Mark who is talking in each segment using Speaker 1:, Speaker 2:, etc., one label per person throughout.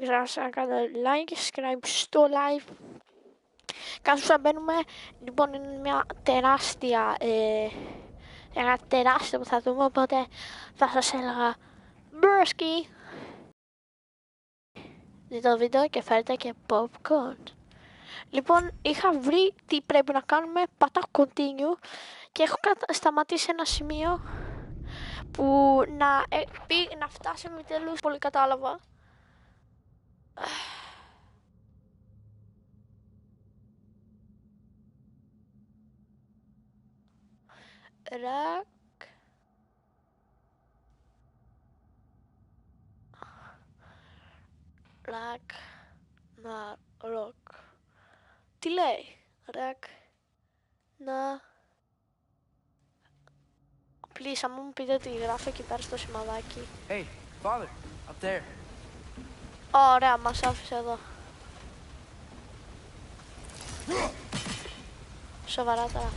Speaker 1: ξεχάσετε να κάνετε like και subscribe στο live. Καθώς θα μπαίνουμε, λοιπόν είναι μια τεράστια, ένα τεράστιο που θα δούμε, οπότε θα σας έλεγα μπρόσκι. Δείτε το βίντεο και φέρετε και popcorn. Λοιπόν, είχα βρει τι πρέπει να κάνουμε, πατάω continue και έχω σταματήσει ένα σημείο που να φτάσει με τελούς, πολύ κατάλαβα. Ragnarok. Τι λέει? Please, άμα μου πείτε τι γράφει εκεί πέρα στο σημαδάκι.
Speaker 2: Hey, father, up there.
Speaker 1: Ωραία, μας άφησε εδώ. Σοβαρά τώρα.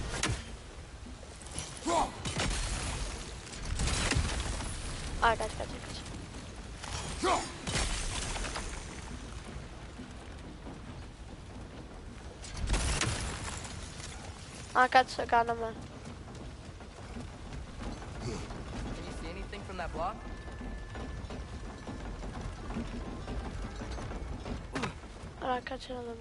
Speaker 1: Α, κάτσε. Α, κάτσε, κάναμε.
Speaker 2: Can you see anything from that block?
Speaker 1: Ωραία, κάτσε να δούμε.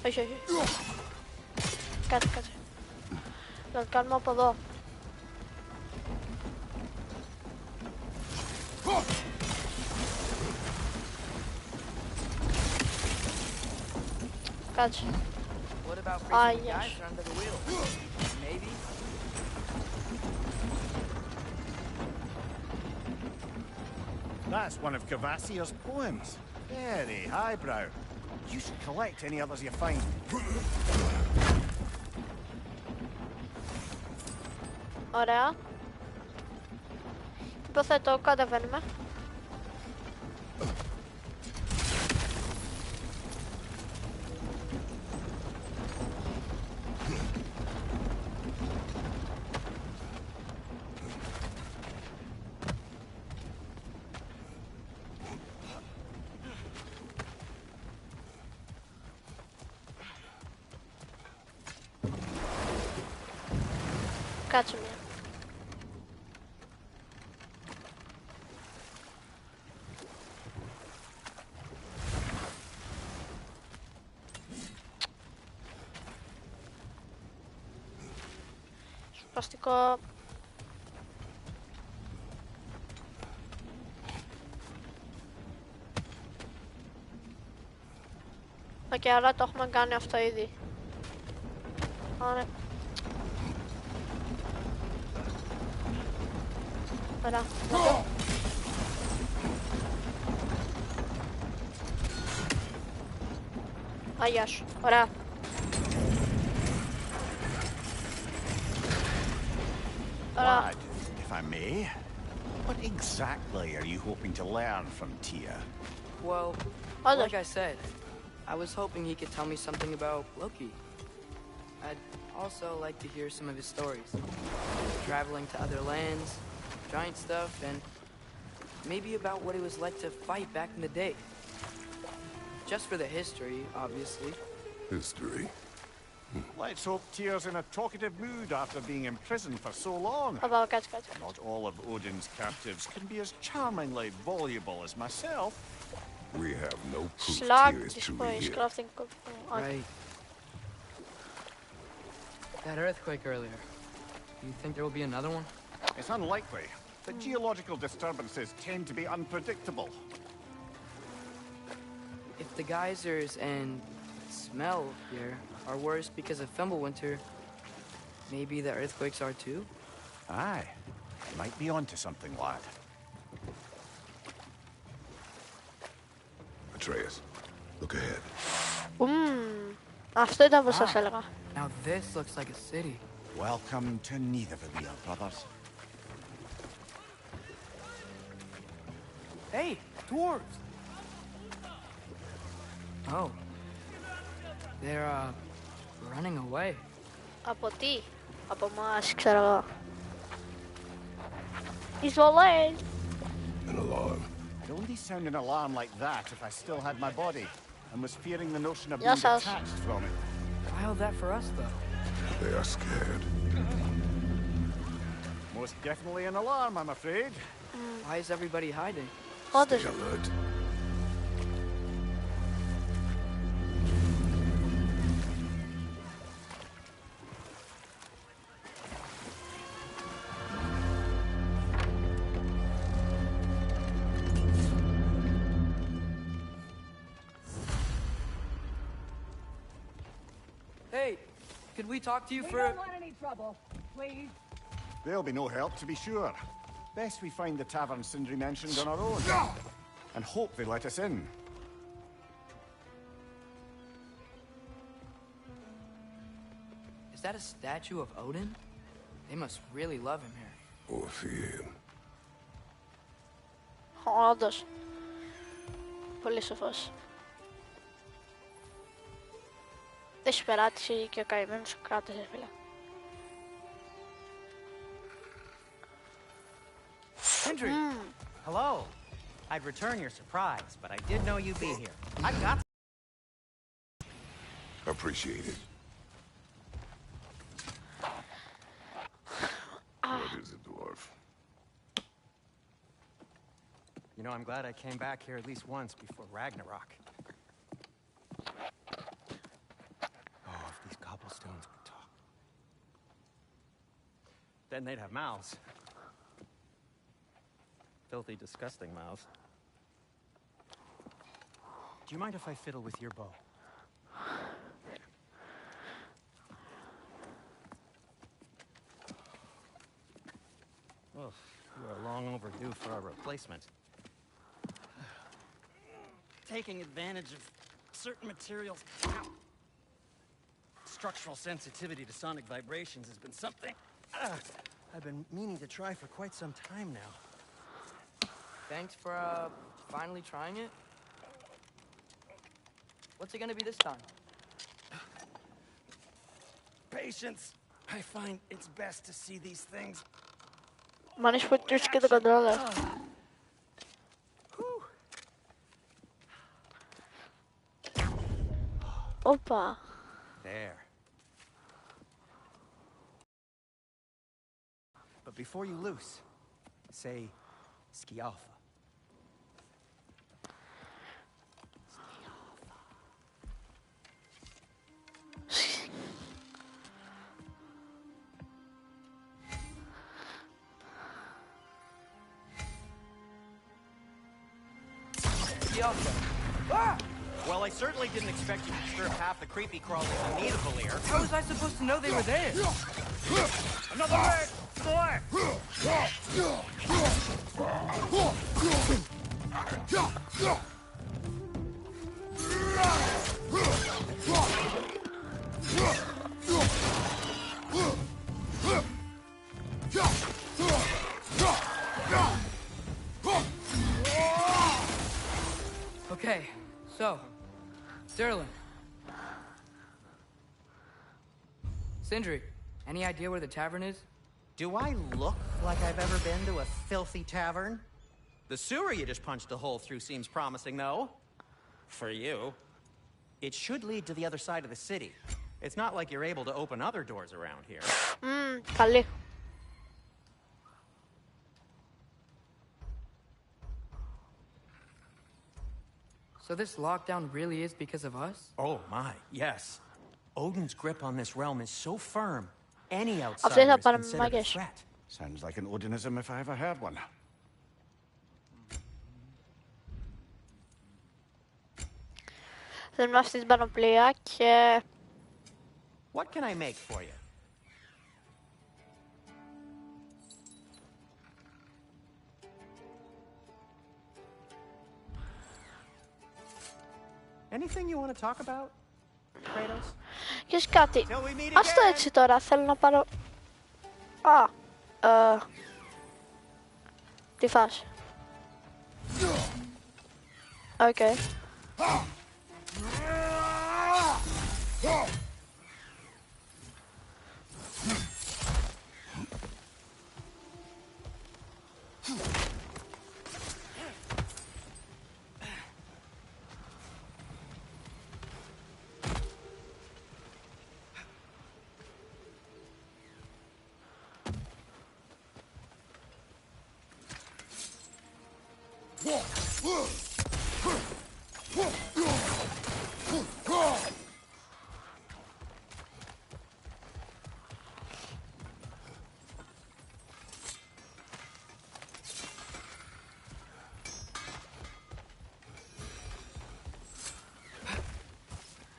Speaker 1: Όχι. Κάτσε. Να το κάνουμε από εδώ. Κάτσε.
Speaker 2: What about freezing the guys under the wheel? Maybe.
Speaker 3: That's one of Cavassier's poems. Very highbrow. You should collect any others you find.
Speaker 1: Ωραία. Υποθέτω, κατεβαίνουμε. Κάτσε μια. Σπαστικό. Οκ, άρα το έχουμε κάνει αυτό ήδη. Ωραία. Ωραία. Γεια σου. Ωραία.
Speaker 3: Lad, if I may, what exactly are you hoping to learn from Tia?
Speaker 2: Well, like I said, I was hoping he could tell me something about Loki. I'd also like to hear some of his stories. Traveling to other lands, giant stuff, and maybe about what it was like to fight back in the day. Just for the history, obviously.
Speaker 4: History?
Speaker 3: Let's hope Tyr's in a talkative mood after being imprisoned for so long. Not all of Odin's captives can be as charmingly voluble as myself.
Speaker 4: We have no proof Tyr is truly here.
Speaker 2: Right. That earthquake earlier. Do you think there will be another one?
Speaker 3: It's unlikely, but geological disturbances tend to be unpredictable.
Speaker 2: If the geysers and smell here are worse because of Fimbulwinter, maybe the earthquakes are too?
Speaker 3: Aye. You might be onto something, lad.
Speaker 4: Atreus, look ahead.
Speaker 1: Αυτό ήταν που σας έλεγα.
Speaker 2: Now this looks like a city.
Speaker 3: Welcome to Nidavellir, brothers.
Speaker 2: Hey, dwarves! Oh. They're, running away.
Speaker 1: Από τι? Από εμάς, ξέρω εγώ. Εισβολές.
Speaker 4: An alarm.
Speaker 3: I'd only sound an alarm like that if I still had my body and was fearing the notion of
Speaker 1: Γεια
Speaker 3: being
Speaker 1: σας.
Speaker 3: detached from it.
Speaker 2: Why all that for us, though?
Speaker 4: They are scared.
Speaker 3: Most definitely an alarm, I'm afraid.
Speaker 2: Why is everybody hiding?
Speaker 1: Όντως.
Speaker 4: Stay alert.
Speaker 2: Hey, could we talk to you for...
Speaker 5: We don't want any trouble, please.
Speaker 3: There'll be no help, to be sure. Best we find the tavern Sindri mentioned on our own. And hope they let us in.
Speaker 2: Is that a statue of Odin? They must really love him here.
Speaker 4: Or fear him.
Speaker 1: Όντως. Πολύ σοφός. Δεν σου περάτησε και ο καημένος σου κράτησε, φίλε.
Speaker 2: Hendry!
Speaker 6: Hello. I'd return your surprise, but I did know you'd be here. I've got...
Speaker 4: Appreciate it. What is it, dwarf?
Speaker 6: You know, I'm glad I came back here at least once before Ragnarok. Oh, if these cobblestones could talk. Then they'd have mouths. Filthy, disgusting mouths. Do you mind if I fiddle with your bow? Oh, you are long overdue for a replacement. Taking advantage of certain materials. Structural sensitivity to sonic vibrations has been something I've been meaning to try for quite some time now.
Speaker 2: Thanks for, finally trying it. What's it gonna be this time?
Speaker 6: Patience. I find it's best to see these things.
Speaker 1: Manage with your skill controller. Opa.
Speaker 6: There. But before you loose, say ski alpha.
Speaker 2: Ah!
Speaker 6: Well, I certainly didn't expect you to disturb half the creepy crawlers in need of a leer.
Speaker 2: How was I supposed to know they were there?
Speaker 6: Another leg! Boy!
Speaker 2: Okay, so, Sterling. Sindri, any idea where the tavern is?
Speaker 6: Do I look like I've ever been to a filthy tavern? The sewer you just punched a hole through seems promising, though. For you. It should lead to the other side of the city. It's not like you're able to open other doors around here.
Speaker 1: Καλή.
Speaker 2: So this lockdown really is because of us?
Speaker 6: Oh my, yes. Odin's grip on this realm is so firm, any
Speaker 1: Αυτές
Speaker 6: outsider
Speaker 1: θα
Speaker 6: is
Speaker 1: πάνε
Speaker 6: considered a
Speaker 1: μάγκες.
Speaker 6: threat.
Speaker 3: Sounds like an Odinism if I ever heard one.
Speaker 1: Θέλουμε αυτή την πανοπλία και...
Speaker 6: What can I make for you? Anything you want to talk about, Kratos?
Speaker 1: Ξέρεις κάτι,
Speaker 6: Till we meet
Speaker 1: ας το
Speaker 6: again.
Speaker 1: έτσι τώρα, θέλω να πάρω... Τι φάση. Οκ.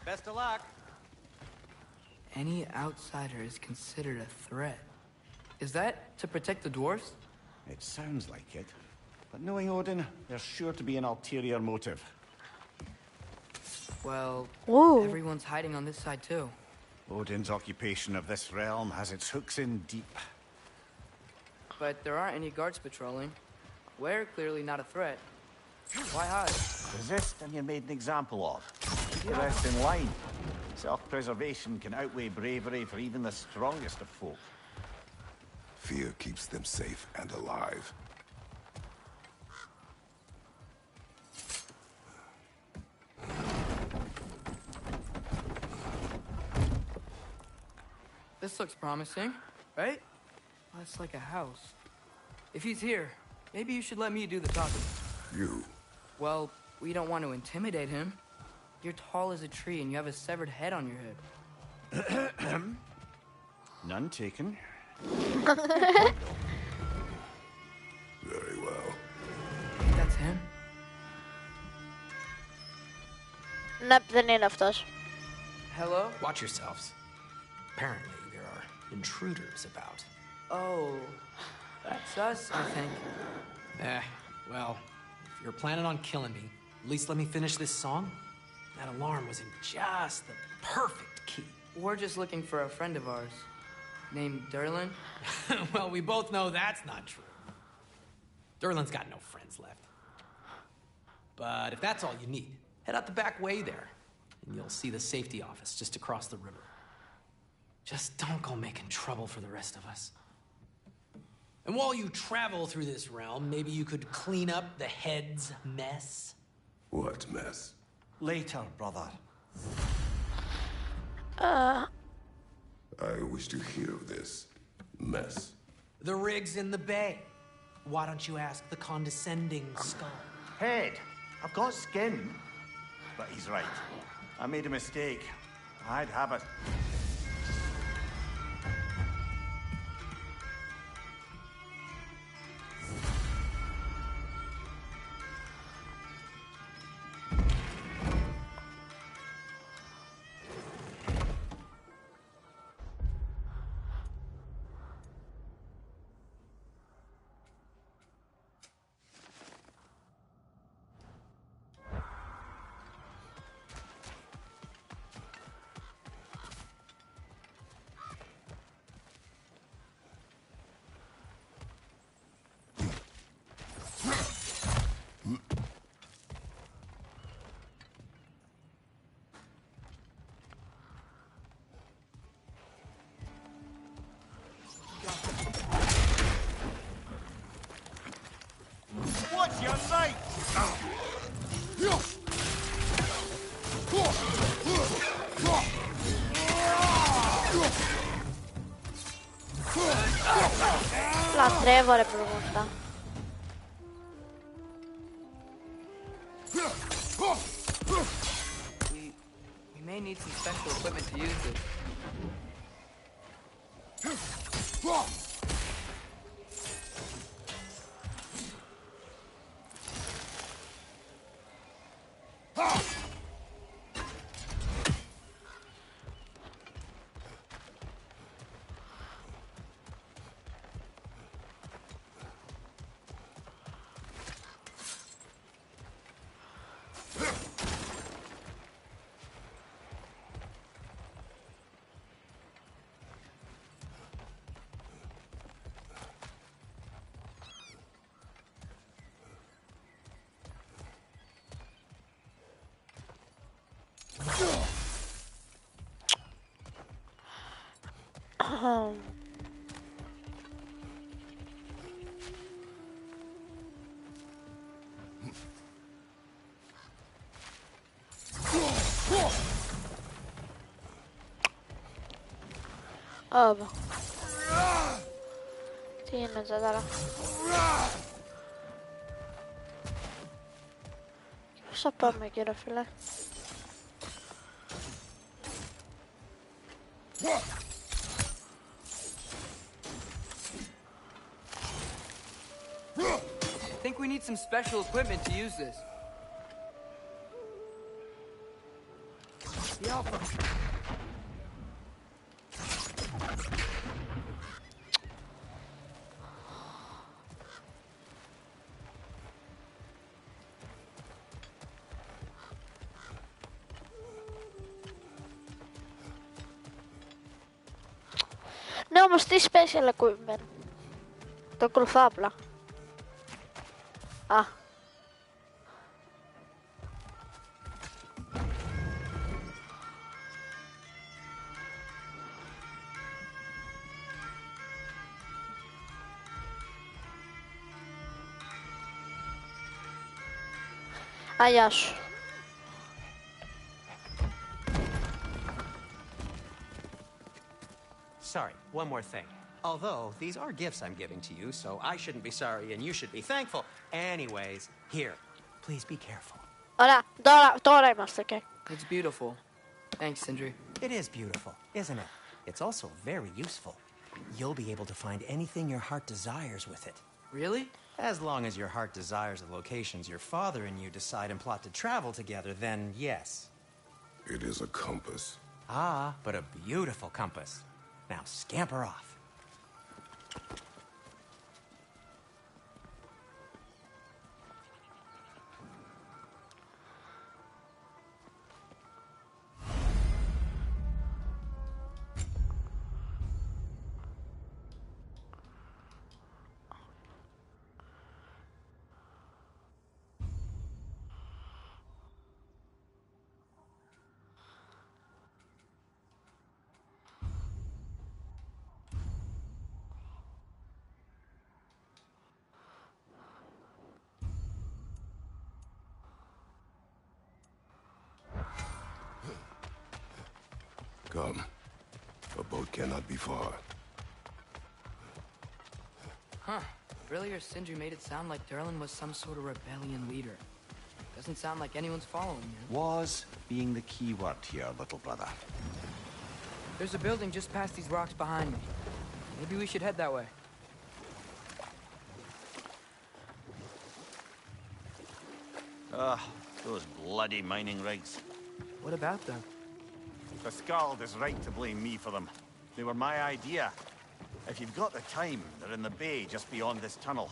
Speaker 6: Best of luck.
Speaker 2: Any outsider is considered a threat. Is that to protect the dwarves?
Speaker 3: It sounds like it. But knowing Odin, there's sure to be an ulterior motive.
Speaker 2: Well,
Speaker 1: Whoa.
Speaker 2: everyone's hiding on this side too.
Speaker 3: Odin's occupation of this realm has its hooks in deep.
Speaker 2: But there aren't any guards patrolling. We're clearly not a threat. Why hide?
Speaker 3: Resist and you're made an example of. You're left in line. Self-preservation can outweigh bravery for even the strongest of folk.
Speaker 4: Fear keeps them safe and alive.
Speaker 2: This looks promising, right? Well, it's like a house. If he's here, maybe you should let me do the talking.
Speaker 4: You?
Speaker 2: Well, we don't want to intimidate him. You're tall as a tree and you have a severed head on your head.
Speaker 3: None taken.
Speaker 4: Very well.
Speaker 2: Think that's him?
Speaker 1: Nope, δεν είναι αυτός.
Speaker 2: Hello?
Speaker 7: Watch yourselves. Apparently, there are intruders about.
Speaker 2: Oh, that's us, I think.
Speaker 7: Well, if you're planning on killing me, at least let me finish this song. That alarm was in just the perfect key.
Speaker 2: We're just looking for a friend of ours, named Derlin.
Speaker 7: Well, we both know that's not true. Derlin's got no friends left. But if that's all you need, head out the back way there, and you'll see the safety office just across the river. Just don't go making trouble for the rest of us. And while you travel through this realm, maybe you could clean up the head's mess.
Speaker 4: What mess?
Speaker 3: Later, brother.
Speaker 4: I wish to hear of this mess.
Speaker 7: The rig's in the bay. Why don't you ask the condescending skull?
Speaker 3: Head. I've got skin. But he's right. I made a mistake. I'd have it. What's your sight?
Speaker 1: Λατρεύω ρε προγόντα.
Speaker 2: We may need some special equipment to use this.
Speaker 1: Aba. Τι είναι τώρα. passa på mig, Girafille.
Speaker 2: I think we need some special equipment to use this. The Alpha.
Speaker 1: No, måste special equipment. Tocco fabla. Ah. Ayas.
Speaker 6: Sorry, one more thing. Although, these are gifts I'm giving to you, so I shouldn't be sorry and you should be thankful. Anyways, here, please be careful.
Speaker 1: Ora, Dora must, okay.
Speaker 2: It's beautiful. Thanks, Sindri.
Speaker 6: It is beautiful, isn't it? It's also very useful. You'll be able to find anything your heart desires with it.
Speaker 2: Really?
Speaker 6: As long as your heart desires the locations your father and you decide and plot to travel together, then yes.
Speaker 4: It is a compass.
Speaker 6: Ah, but a beautiful compass. Now scamper off.
Speaker 4: Come. A boat cannot be far.
Speaker 2: Huh. Earlier, Sindri made it sound like Durlin was some sort of rebellion leader. Doesn't sound like anyone's following him.
Speaker 3: Was being the key word here, little brother.
Speaker 2: There's a building just past these rocks behind me. Maybe we should head that way.
Speaker 3: Those bloody mining rigs.
Speaker 2: What about them?
Speaker 3: The Skald is right to blame me for them. They were my idea. If you've got the time, they're in the bay just beyond this tunnel.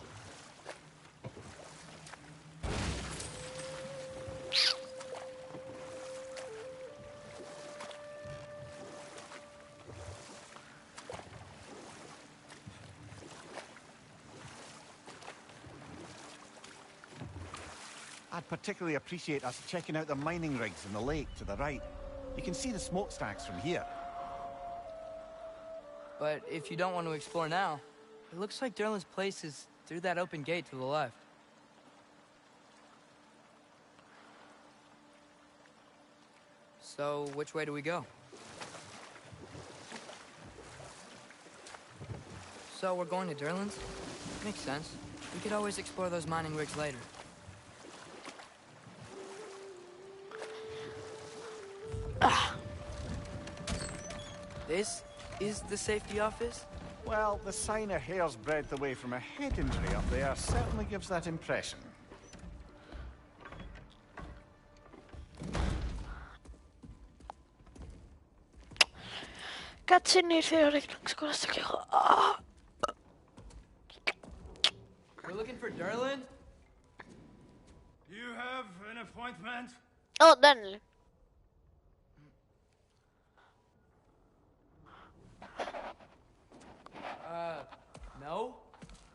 Speaker 3: I'd particularly appreciate us checking out the mining rigs in the lake to the right. You can see the smokestacks from here.
Speaker 2: But if you don't want to explore now, it looks like Durlin's place is through that open gate to the left. So, which way do we go? So, we're going to Durlin's? Makes sense. We could always explore those mining rigs later. This is the safety office?
Speaker 3: Well, the sign a hair's breadth away from a head injury up there certainly gives that impression.
Speaker 1: Katsin niin seuraavaksi kuulostakin.
Speaker 2: We're looking for Durlin?
Speaker 8: You have an appointment?
Speaker 1: Oh, Daniel.
Speaker 2: No?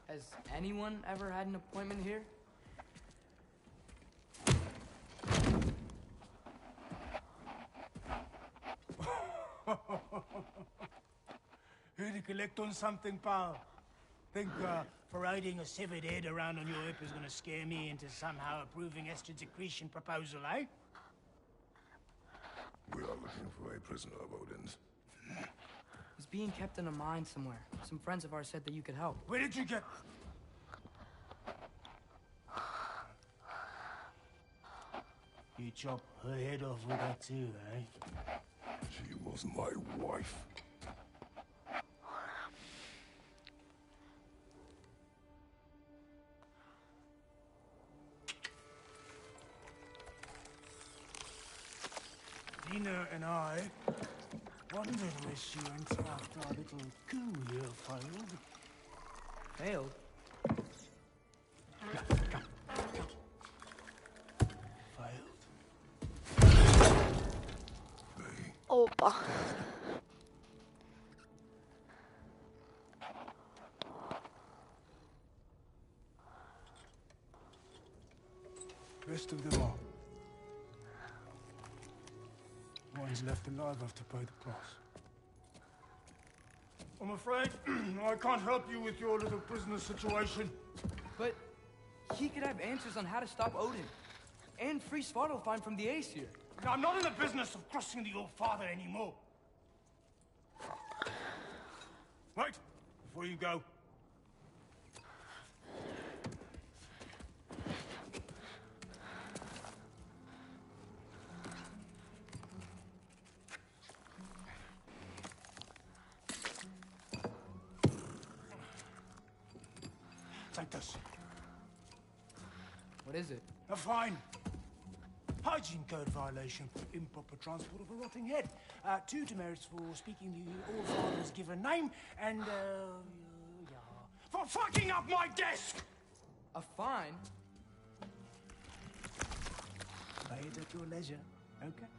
Speaker 2: Has anyone ever had an appointment here?
Speaker 8: Here to collect on something, pal. Think parading a severed head around on your hip is gonna scare me into somehow approving Estrid's accretion proposal, eh?
Speaker 4: We are looking for a prisoner of Odin's.
Speaker 2: He's being kept in a mine somewhere. Some friends of ours said that you could help.
Speaker 8: Where did you get... you chop her head off with that too, eh?
Speaker 4: She was my wife.
Speaker 8: Dina and I wondered where she went after our little coup here failed.
Speaker 2: Failed?
Speaker 8: Failed.
Speaker 1: Opa.
Speaker 8: Rest of them are. One's left alive have to pay the price. I'm afraid I can't help you with your little prisoner situation.
Speaker 2: But he could have answers on how to stop Odin. And free Svartalfheim from the Ace here.
Speaker 8: I'm not in the business of crossing the old father anymore. Right, before you go. Take this.
Speaker 2: What is it?
Speaker 8: A fine. Hygiene code violation for improper transport of a rotting head. 2 demerits for speaking the All-Father's given name, and, for fucking up my desk!
Speaker 2: A fine?
Speaker 8: Pay it at your leisure, okay?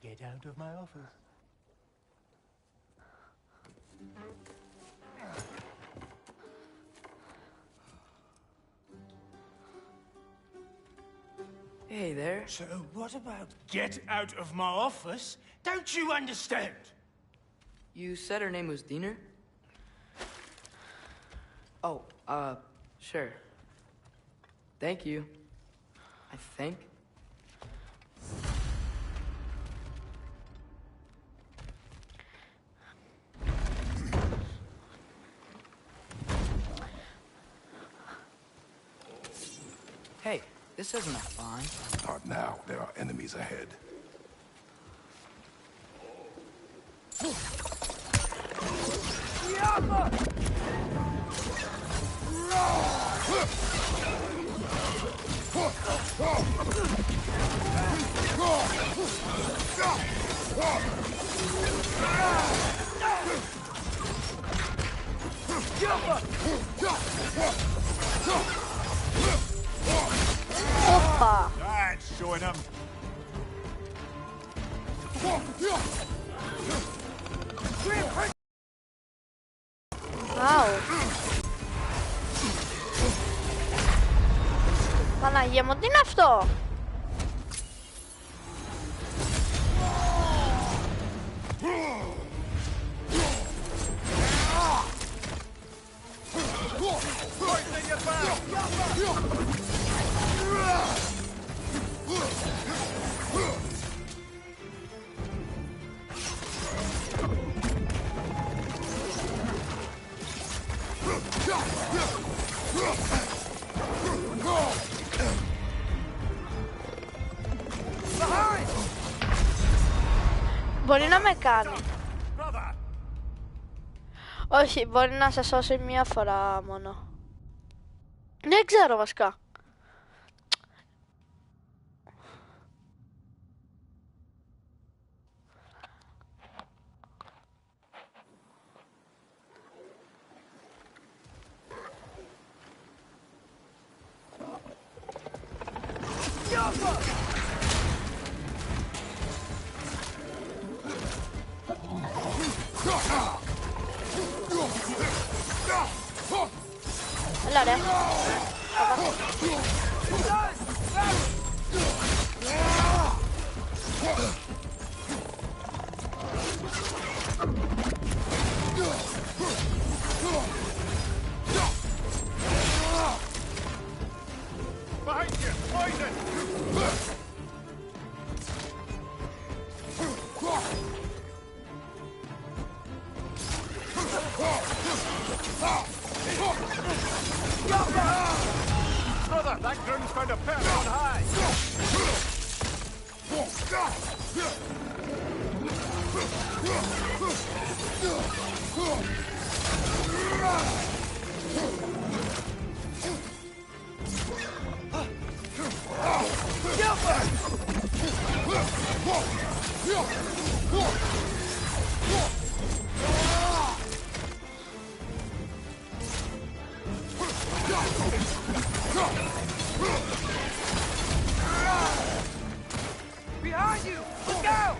Speaker 8: Get out of my office.
Speaker 2: Hey there.
Speaker 8: So what about get out of my office? Don't you understand?
Speaker 2: You said her name was Diener? Oh, sure. Thank you. I think. Hey, this isn't a fine.
Speaker 4: Not now. There are enemies ahead.
Speaker 1: Opa.
Speaker 3: That's showing him.
Speaker 1: Wow. Παναγία μου, τι είναι αυτό? Μπορεί να με κάνει. Όχι, μπορεί να σε σώσει μία φορά μόνο. Δεν ξέρω βασικά. Έλα ρε.
Speaker 3: Behind you! Poison! Brother! That ground's found a perch on high.
Speaker 2: Behind you! Let's go!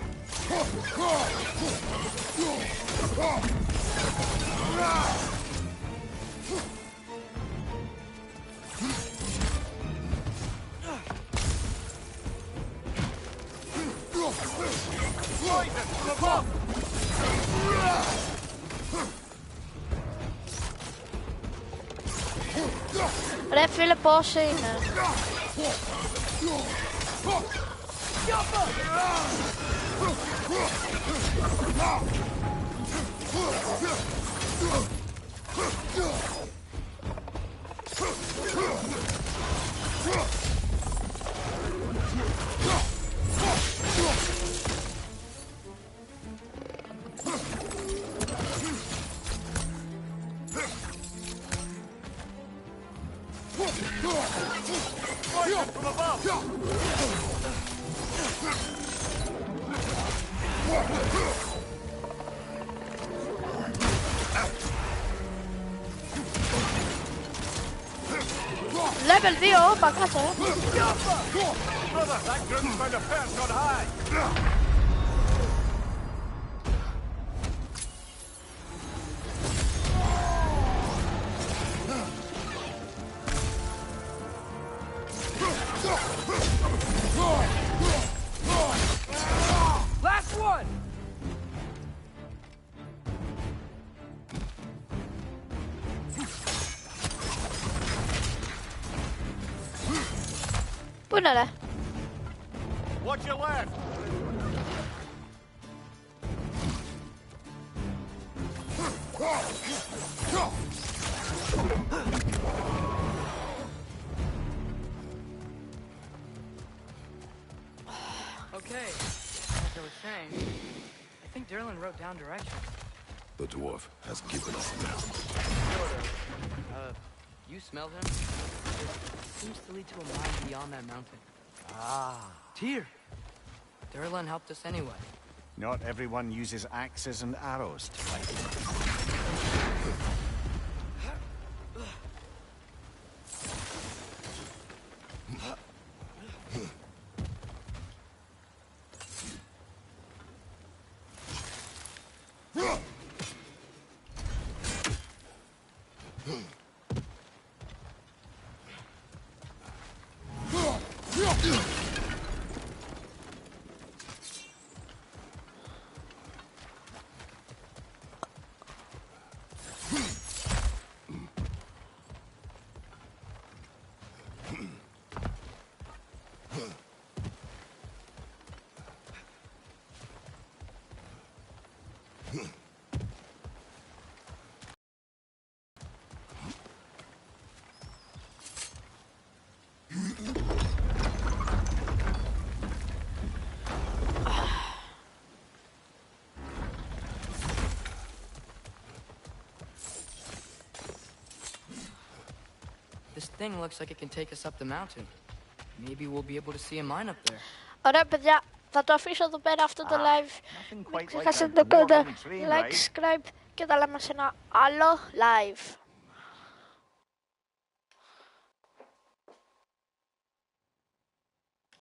Speaker 3: Poison from above!
Speaker 1: Er heeft veel bossen in.
Speaker 3: Poison from above!
Speaker 1: Level tío, para casa.
Speaker 3: Brother, that ground's found a perch on high.
Speaker 2: Last one!
Speaker 1: Púnale.
Speaker 3: Watch your left.
Speaker 2: Okay, like I was saying, I think Derlin wrote down directions.
Speaker 4: The dwarf has given us now.
Speaker 2: Sort of. You smelled him? It seems to lead to a mine beyond that mountain.
Speaker 3: Ah.
Speaker 2: Tyr! Derlin helped us anyway.
Speaker 3: Not everyone uses axes and arrows to fight.
Speaker 2: This thing looks like it can take us up the mountain. Maybe we'll be able to see a mine up there.
Speaker 1: Alright, but yeah, that official the bed after the live.
Speaker 3: Nothing quite
Speaker 1: Make
Speaker 3: like
Speaker 1: sure
Speaker 3: a
Speaker 1: to go
Speaker 3: dwarven train
Speaker 1: like,
Speaker 3: ride.
Speaker 1: subscribe, que da la manzana a lo live.